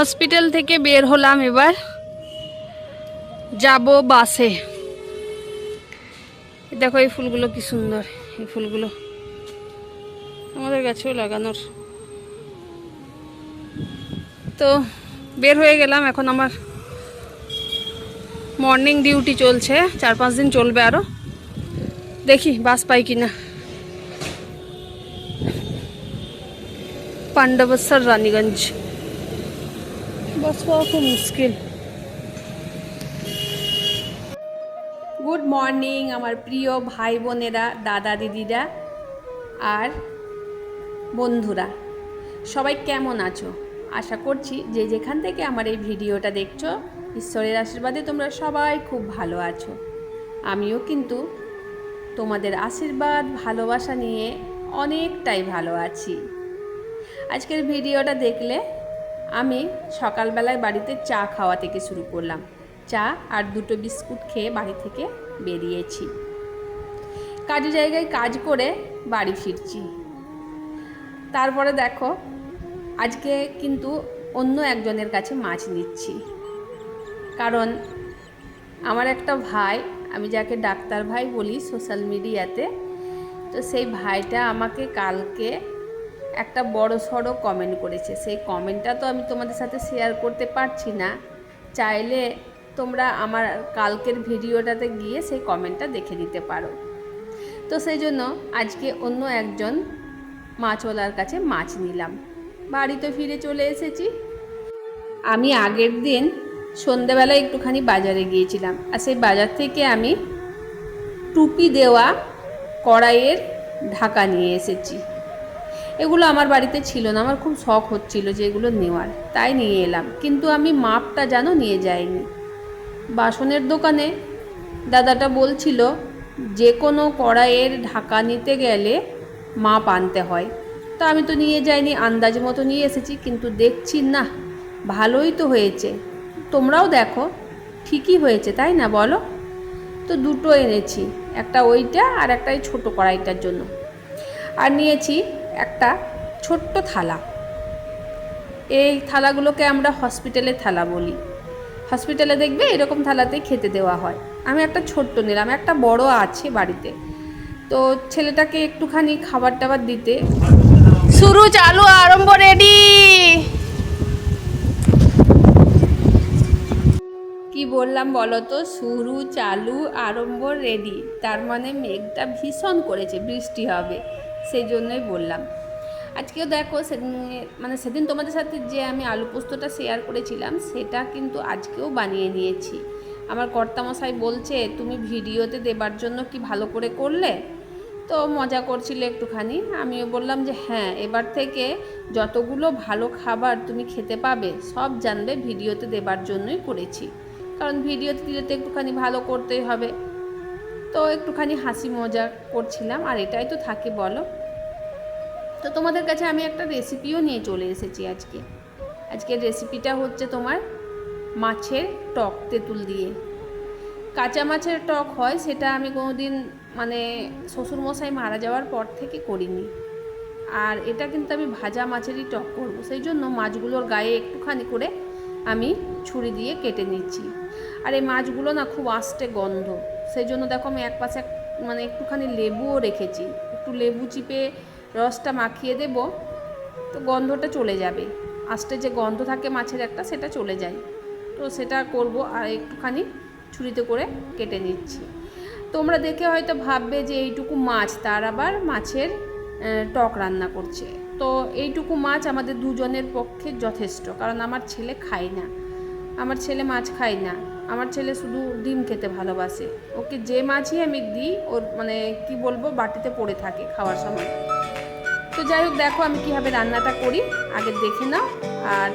Hospital থেকে বের হলাম, এবার যাব বাসে। দেখো এই ফুলগুলো কি সুন্দর, এই ফুলগুলো আমাদের গাছেও লাগানোর। তো বের হয়ে গেলাম, এখন আমার মর্নিং ডিউটি চলছে, 4-5 দিন চলবে আরো, দেখি বাস পাই কিনা। পান্ডবসর রানীগঞ্জ বাস পাওয়া খুব মুশকিল। গুড মর্নিং আমার প্রিয় ভাই বোনেরা, দাদা দিদিরা আর বন্ধুরা, সবাই কেমন আছো? আশা করছি যে যেখান থেকে আমার এই ভিডিওটা দেখছো, ঈশ্বরের আশীর্বাদে তোমরা সবাই খুব ভালো আছো। আমিও কিন্তু তোমাদের আশীর্বাদ ভালোবাসা নিয়ে অনেকটাই ভালো আছি। আজকের ভিডিওটা দেখলে আমি সকালবেলায় বাড়িতে চা খাওয়া থেকে শুরু করলাম। চা আর 2টো বিস্কুট খেয়ে বাড়ি থেকে বেরিয়েছি। কাজের জায়গায় কাজ করে বাড়ি ফিরছি। তারপরে দেখো আজকে কিন্তু অন্য একজনের কাছে মাছ নিচ্ছি, কারণ আমার একটা ভাই, আমি যাকে ডাক্তার ভাই বলি সোশ্যাল মিডিয়াতে, তো সেই ভাইটা আমাকে কালকে একটা বড় সড়ো কমেন্ট করেছে। সেই কমেন্টটা তো আমি তোমাদের সাথে শেয়ার করতে পারছি না, চাইলে তোমরা আমার কালকের ভিডিওটাতে গিয়ে সেই কমেন্টটা দেখে নিতে পারো। তো সেই জন্য আজকে অন্য একজন মাছওয়ালার কাছে মাছ নিলাম, বাড়িতে ফিরে চলে এসেছি। আমি আগের দিন সন্ধ্যাবেলায় একটুখানি বাজারে গিয়েছিলাম, আর সেই বাজার থেকে আমি টুপি দেওয়া কড়াইয়ের ঢাকা নিয়ে এসেছি। এগুলো আমার বাড়িতে ছিল না, আমার খুব শখ হচ্ছিল যে এগুলো নেওয়ার, তাই নিয়ে এলাম। কিন্তু আমি মাপটা জানো নিয়ে যাইনি। বাসনের দোকানে দাদাটা বলছিল যে কোনো কড়াইয়ের ঢাকা নিতে গেলে মাপ আনতে হয়, তো আমি তো নিয়ে যাইনি, আন্দাজ মতো নিয়ে এসেছি। কিন্তু দেখছি না, ভালোই তো হয়েছে। তোমরাও দেখো ঠিকই হয়েছে, তাই না বলো? তো 2টো এনেছি, একটা ওইটা আর একটা এই ছোটো কড়াইটার জন্য। আর নিয়েছি একটা ছোট্ট থালা। এই থালাগুলোকে আমরা হসপিটালের থালা বলি। হসপিটালে দেখবে এরকম থালাতেই খেতে দেওয়া হয়। আমি একটা ছোট্ট নিলাম, একটা বড় আছে বাড়িতে, তো ছেলেটাকে একটুখানি খাবার টাবার দিতে। শুরু চালু আরম্ভ রেডি। কি বললাম বলো তো? শুরু চালু আরম্ভ রেডি, তার মানে মেঘটা ভীষণ করেছে, বৃষ্টি হবে, সেই জন্যই বললাম। আজকেও দেখো সেদিন তোমাদের সাথে যে আমি আলু পোস্তটা শেয়ার করেছিলাম, সেটা কিন্তু আজকেও বানিয়ে নিয়েছি। আমার কর্তামশাই বলছে তুমি ভিডিওতে দেবার জন্য কি ভালো করে করলে, তো মজা করছিল একটুখানি। আমিও বললাম যে হ্যাঁ, এবার থেকে যতগুলো ভালো খাবার তুমি খেতে পাবে সব জানবে ভিডিওতে দেবার জন্যই করেছি, কারণ ভিডিওতে দিলে তো একটুখানি ভালো করতেই হবে। তো একটুখানি হাসি মজা করছিলাম, আর এটাই তো থাকে বলো। তো তোমাদের কাছে আমি একটা রেসিপিও নিয়ে চলে এসেছি আজকে। আজকের রেসিপিটা হচ্ছে তোমার মাছের টক তেঁতুল দিয়ে। কাঁচা মাছের টক হয়, সেটা আমি কোনোদিন শ্বশুরমশাই মারা যাওয়ার পর থেকে করিনি। আর এটা কিন্তু আমি ভাজা মাছেরই টক করব, সেই জন্য মাছগুলোর গায়ে একটুখানি করে আমি ছুরি দিয়ে কেটে নিচ্ছি। আর এই মাছগুলো না খুব আস্তে গন্ধ, সেই জন্য দেখো আমি এক পাশে একটুখানি লেবুও রেখেছি। একটু লেবু চিপে রসটা মাখিয়ে দেব, তো গন্ধটা চলে যাবে। আস্তে যে গন্ধ থাকে মাছের একটা, সেটা চলে যায়। তো সেটা করব, আর একটুখানি ছুরিতে করে কেটে নিচ্ছি। তোমরা দেখে হয়তো ভাববে যে এইটুকু মাছ, তার আবার মাছের টক রান্না করছে। তো এইটুকু মাছ আমাদের দুজনের পক্ষে যথেষ্ট, কারণ আমার ছেলে খায় না, আমার ছেলে মাছ খায় না। আমার ছেলে শুধু ডিম খেতে ভালোবাসে। ওকে যে মাছই আমি দিই, ওর কি বলবো, বাটিতে পড়ে থাকে খাওয়ার সময়। তো যাই হোক, দেখো আমি কীভাবে রান্নাটা করি আগে দেখে নাও। আর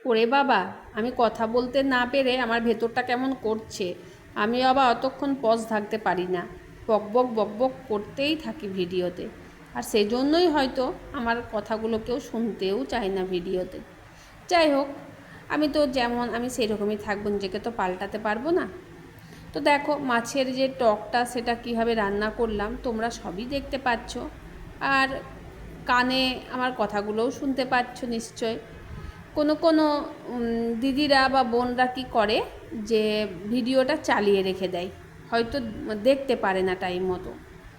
ওরে বাবা, আমি কথা বলতে না পেরে আমার ভেতরটা কেমন করছে। আমি আবার অতক্ষণ পজ থাকতে পারি না, বকবক বকবক করতেই থাকি ভিডিওতে। আর সেই জন্যই হয়তো আমার কথাগুলো কেউ শুনতেও চায় না ভিডিওতে। যাই হোক, আমি তো যেমন আমি সেই রকমই থাকবো, নিজেকে তো পাল্টাতে পারবো না। তো দেখো মাছের যে টকটা সেটা কীভাবে রান্না করলাম তোমরা সবই দেখতে পাচ্ছ, আর কানে আমার কথাগুলোও শুনতে পাচ্ছ নিশ্চয়। কোনো কোনো দিদিরা বা বোনরা কী করে যে ভিডিওটা চালিয়ে রেখে দেয়, হয়তো দেখতে পারে না টাইম মতো,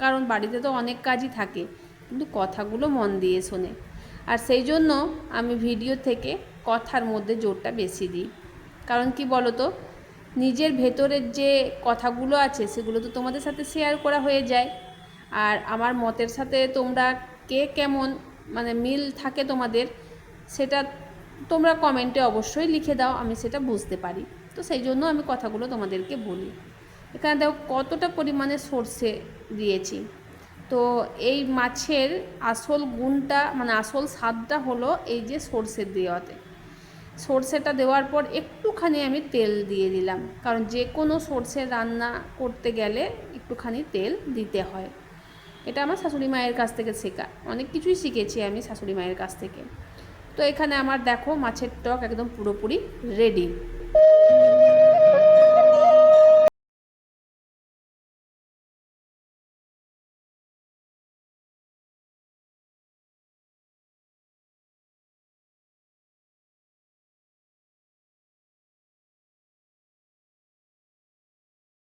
কারণ বাড়িতে তো অনেক কাজই থাকে, কিন্তু কথাগুলো মন দিয়ে শোনে। আর সেই জন্য আমি ভিডিও থেকে কথার মধ্যে জোরটা বেশি দিই। কারণ কি বলো তো, নিজের ভেতরের যে কথাগুলো আছে সেগুলো তো তোমাদের সাথে শেয়ার করা হয়ে যায়। আর আমার মতের সাথে তোমরা কে কেমন মানে মিল থাকে তোমাদের, সেটা তোমরা কমেন্টে অবশ্যই লিখে দাও, আমি সেটা বুঝতে পারি। তো সেই জন্য আমি কথাগুলো তোমাদেরকে বলি। এখানে দেখো কতটা পরিমাণে সর্ষে দিয়েছি। তো এই মাছের আসল গুণটা মানে আসল স্বাদটা হলো এই যে সর্ষে দেওয়াতে। সর্ষেটা দেওয়ার পর একটুখানি আমি তেল দিয়ে দিলাম, কারণ যে কোনো সর্ষে রান্না করতে গেলে একটুখানি তেল দিতে হয়। এটা আমার শাশুড়ি মায়ের কাছ থেকে শেখা, অনেক কিছুই শিখেছি আমি শাশুড়ি মায়ের কাছ থেকে। তো এখানে আমার দেখো মাছের টক একদম পুরোপুরি রেডি।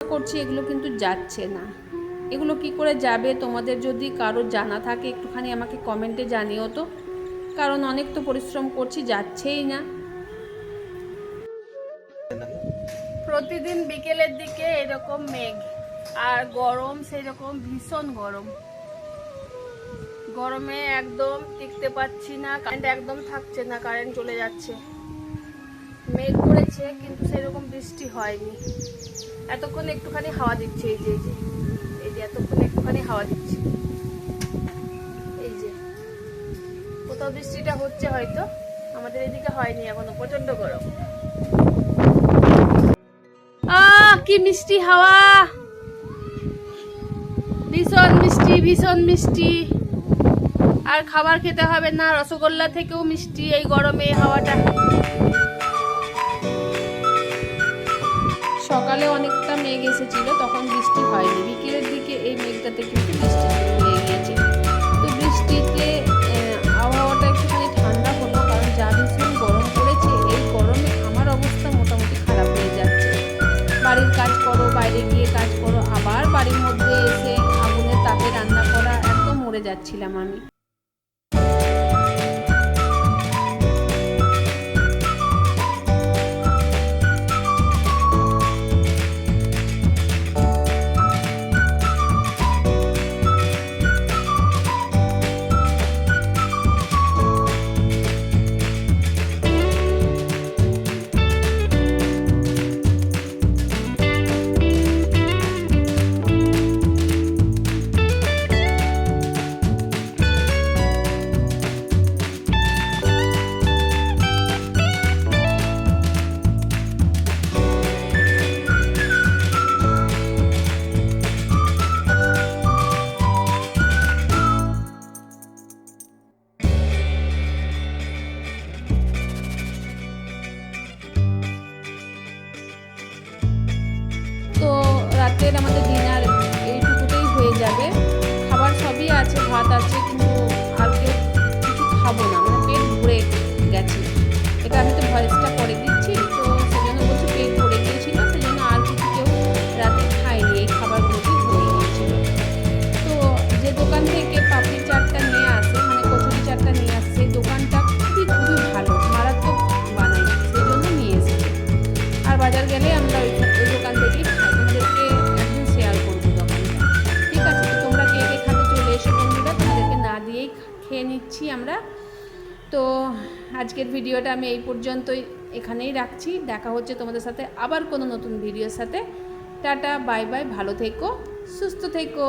করছি এগুলো কিন্তু যাচ্ছে না, এগুলো কি করে যাবে? তোমাদের যদি কারো জানা থাকে একটুখানি আমাকে কমেন্টে জানিও তো, কারণ অনেক তো পরিশ্রম করছি, যাচ্ছেই না। প্রতিদিন বিকেলের দিকে এরকম মেঘ আর গরম, সেই রকম ভীষণ গরম। গরমে একদম টিকতে পারছি না, কারেন্ট একদম থাকছে না, কারেন্ট চলে যাচ্ছে। মেঘ করেছে কিন্তু সেরকম বৃষ্টি হয়নি। এতক্ষণ একটুখানি হাওয়া দিচ্ছে, এই যে এতক্ষণ একটুখানি হাওয়া দিচ্ছে, এই যে কোথাও বৃষ্টিটা হচ্ছে হয়তো, আমাদের এদিকে হয়নি এখনো, প্রচন্ড গরম। কি মিষ্টি হাওয়া, ভীষণ মিষ্টি ভীষণ মিষ্টি। আর খাবার খেতে হবে না, রসগোল্লা থেকেও মিষ্টি এই গরমে হাওয়াটা। সকালে অনেকটা মেঘ এসেছিল, তখন বৃষ্টি হয়নি। বিকেলের দিকে এই মেঘটাতে কিন্তু বৃষ্টি হয়ে গিয়েছে। তো বৃষ্টিতে আবহাওয়াটা একটুখানি ঠান্ডা হলো, কারণ যা ভীষণ গরম পড়েছে, এই গরমে আমার অবস্থা মোটামুটি খারাপ হয়ে যাচ্ছে। বাড়ির কাজ করো, বাইরে গিয়ে কাজ করো, আবার বাড়ির মধ্যে এসে আগুনের তাপে রান্না করা, একদম মরে যাচ্ছিলাম আমি। তো রাতের আমাদের ডিনার এইটুকুতেই হয়ে যাবে। খাবার সবই আছে, ভাত আছে, কিন্তু আর কেউ কিছু খাবো না, মানে পেট ভরে গেছে। এটা আমি তো ভয়েসটা পরে দিচ্ছি, তো সেজন্য বলছি পেট ভরে গিয়েছিল, সেজন্য আর কিছু কেউ রাতে খায়নি, এই খাবারগুলোই হয়ে গিয়েছিল। তো যে দোকান থেকে পাপড়ি চাটটা নিয়ে আসে, মানে কচুরি চাটটা নিয়ে আসে, সেই দোকানটা খুবই খুবই ভালো, মারাত্মক বানায়, সেই জন্য নিয়ে এসেছি। আর বাজার গেলে আমরা ওই দোকান থেকেই খাই, তোমাদেরকে একদিন শেয়ার করবো দোকানটা, ঠিক আছে? তো তোমরা কে কে খাবে চলে এসো বন্ধুরা, তোমাদেরকে না দিয়েই খেয়ে নিচ্ছি আমরা। তো আজকের ভিডিওটা আমি এই পর্যন্তই এখানেই রাখছি। দেখা হচ্ছে তোমাদের সাথে আবার কোনো নতুন ভিডিওর সাথে। টাটা, বাই বাই, ভালো থেকো, সুস্থ থেকো।